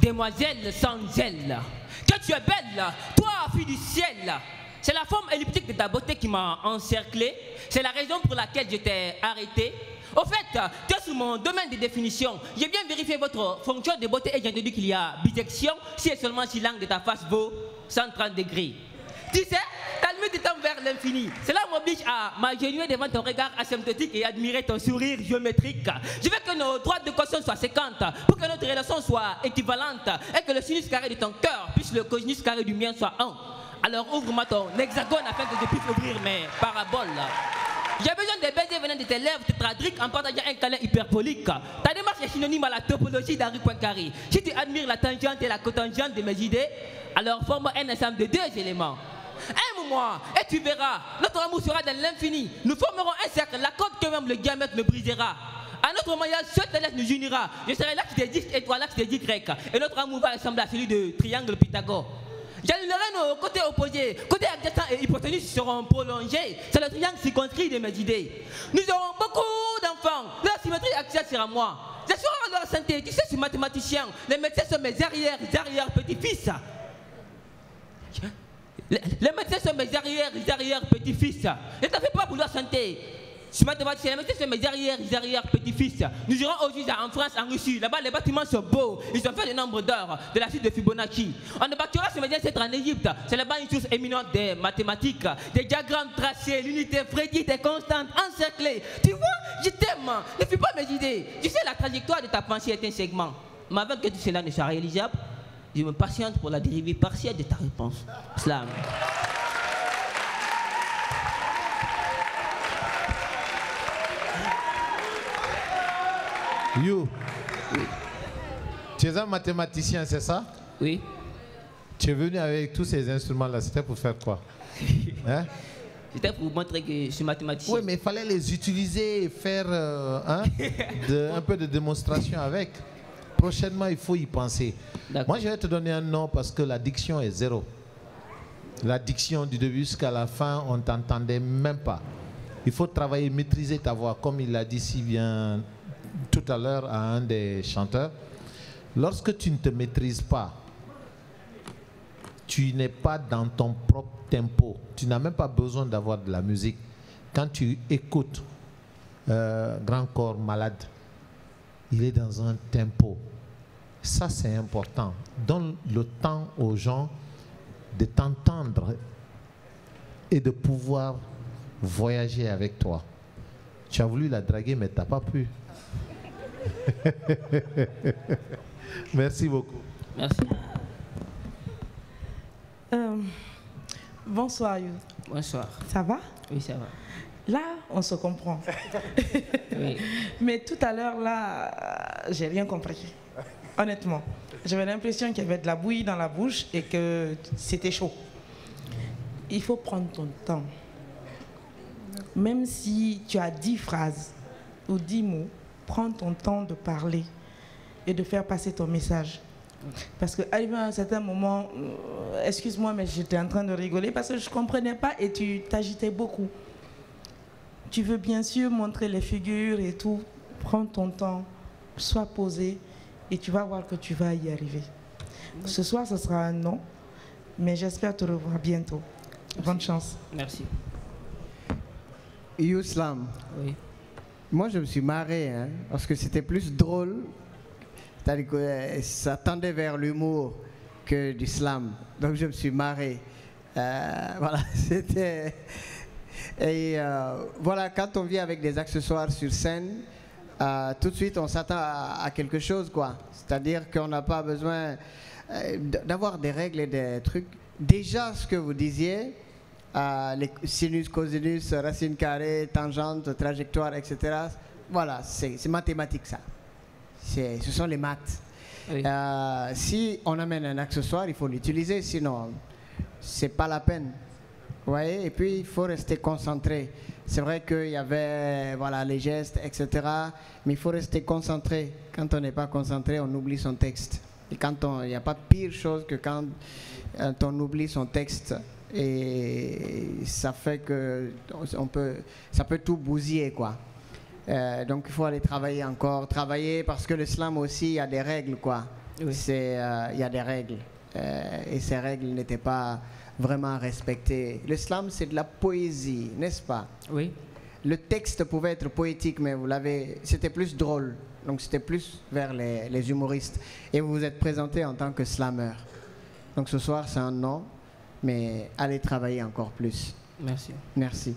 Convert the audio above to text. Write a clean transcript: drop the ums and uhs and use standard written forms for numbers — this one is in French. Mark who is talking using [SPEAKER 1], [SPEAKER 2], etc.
[SPEAKER 1] demoiselle sans gel. Que tu es belle, toi, fille du ciel. C'est la forme elliptique de ta beauté qui m'a encerclé. C'est la raison pour laquelle je t'ai arrêté. Au fait, tu es sous mon domaine de définition. J'ai bien vérifié votre fonction de beauté et j'ai déduit qu'il y a bisection si et seulement si l'angle de ta face vaut 130 degrés. Tu sais, ta limite est vers l'infini. Cela m'oblige à m'agenouiller devant ton regard asymptotique et admirer ton sourire géométrique. Je veux que nos droites de caution soient séquentes pour que notre relation soit équivalente et que le sinus carré de ton cœur puisse le cosinus carré du mien soit 1. Alors ouvre-moi ton hexagone afin que je puisse ouvrir mes paraboles. J'ai besoin de baiser venant de tes lèvres tétradriques en partageant un câlin hyperbolique. Ta démarche est synonyme à la topologie d'Henri Poincaré. Si tu admires la tangente et la cotangente de mes idées, alors forme un ensemble de 2 éléments. Aime-moi et tu verras, notre amour sera dans l'infini. Nous formerons un cercle, la corde que même le diamètre me brisera. À notre mariage, seul Thalès nous unira. Je serai l'axe des X et toi l'axe des Y. Et notre amour va ressembler à celui de triangle Pythagore. J'allumerai nos côtés opposés, côtés adjacents et hypoténus seront prolongés. C'est le triangle circonscrit de mes idées. Nous aurons beaucoup d'enfants. Leur symétrie axiale sera moi. J'assurerai leur santé. Tu sais, je suis mathématicien. Les médecins sont mes arrière-petits-fils. Les médecins sont mes arrière-petits-fils. Ne t'en fais pas pour leur santé. Je suis mathématicien, les médecins sont mes arrière-petits-fils. Nous irons au juge en France, en Russie. Là-bas, les bâtiments sont beaux. Ils ont fait le nombre d'heures de la suite de Fibonacci. On ne bâtira ce média c'est en Égypte. C'est là-bas une source éminente des mathématiques. Des diagrammes tracés, l'unité prédite et constante, encerclée. Tu vois, je t'aime. Ne fuis pas mes idées. Tu sais, la trajectoire de ta pensée est un segment. Mais avant que tout cela ne soit réalisable, je me patiente pour la dérivée partielle de ta réponse. Slam.
[SPEAKER 2] You, oui. Tu es un mathématicien, c'est ça?
[SPEAKER 1] Oui.
[SPEAKER 2] Tu es venu avec tous ces instruments-là, c'était pour faire quoi? Hein?
[SPEAKER 1] C'était pour vous montrer que je suis mathématicien.
[SPEAKER 2] Oui, mais il fallait les utiliser et faire un peu de démonstration avec. Prochainement, il faut y penser. Moi, je vais te donner un nom parce que la diction est 0. La diction du début jusqu'à la fin, on ne t'entendait même pas. Il faut travailler, maîtriser ta voix, comme il l'a dit si bien tout à l'heure à un des chanteurs. Lorsque tu ne te maîtrises pas, tu n'es pas dans ton propre tempo. Tu n'as même pas besoin d'avoir de la musique. Quand tu écoutes Grand Corps Malade, il est dans un tempo. Ça, c'est important. Donne le temps aux gens de t'entendre et de pouvoir voyager avec toi. Tu as voulu la draguer, mais tu n'as pas pu. Merci beaucoup.
[SPEAKER 1] Merci.
[SPEAKER 3] Bonsoir, You.
[SPEAKER 1] Bonsoir.
[SPEAKER 3] Ça va?
[SPEAKER 1] Oui, ça va.
[SPEAKER 3] Là, on se comprend.
[SPEAKER 1] Oui.
[SPEAKER 3] Mais tout à l'heure, là, j'ai rien compris. Honnêtement. J'avais l'impression qu'il y avait de la bouillie dans la bouche et que c'était chaud. Il faut prendre ton temps. Même si tu as 10 phrases ou 10 mots, prends ton temps de parler et de faire passer ton message. Parce qu'arrivé à un certain moment, excuse-moi, mais j'étais en train de rigoler parce que je ne comprenais pas et tu t'agitais beaucoup. Tu veux bien sûr montrer les figures et tout. Prends ton temps, sois posé et tu vas voir que tu vas y arriver. Ce soir, ce sera un non, mais j'espère te revoir bientôt. Bonne chance.
[SPEAKER 1] Merci.
[SPEAKER 4] Youslam.
[SPEAKER 1] Oui.
[SPEAKER 4] Moi, je me suis marré, hein, parce que c'était plus drôle. C'est-à-dire que ça tendait vers l'humour que du slam. Donc, je me suis marré. Voilà, c'était... Et voilà, quand on vient avec des accessoires sur scène, tout de suite, on s'attend à quelque chose, quoi. C'est-à-dire qu'on n'a pas besoin d'avoir des règles et des trucs. Déjà, ce que vous disiez, les sinus, cosinus, racine carrée, tangente, trajectoire, etc. Voilà, c'est mathématique, ça. Ce sont les maths. Oui. Si on amène un accessoire, il faut l'utiliser, sinon, c'est pas la peine. Vous voyez, et puis il faut rester concentré. C'est vrai qu'il y avait voilà, les gestes, etc. Mais il faut rester concentré. Quand on n'est pas concentré, on oublie son texte. Et il n'y a pas pire chose que quand on oublie son texte. Et ça fait que ça peut tout bousiller, quoi. Donc il faut aller travailler encore. Travailler parce que le slam aussi, il y a des règles, quoi. il y a des règles. Et ces règles n'étaient pas vraiment respectées. L'islam, c'est de la poésie, n'est-ce pas?
[SPEAKER 1] Oui.
[SPEAKER 4] Le texte pouvait être poétique, mais c'était plus drôle. Donc c'était plus vers les humoristes. Et vous vous êtes présenté en tant que slammer. Donc ce soir, c'est un non, mais allez travailler encore plus.
[SPEAKER 1] Merci.
[SPEAKER 4] Merci.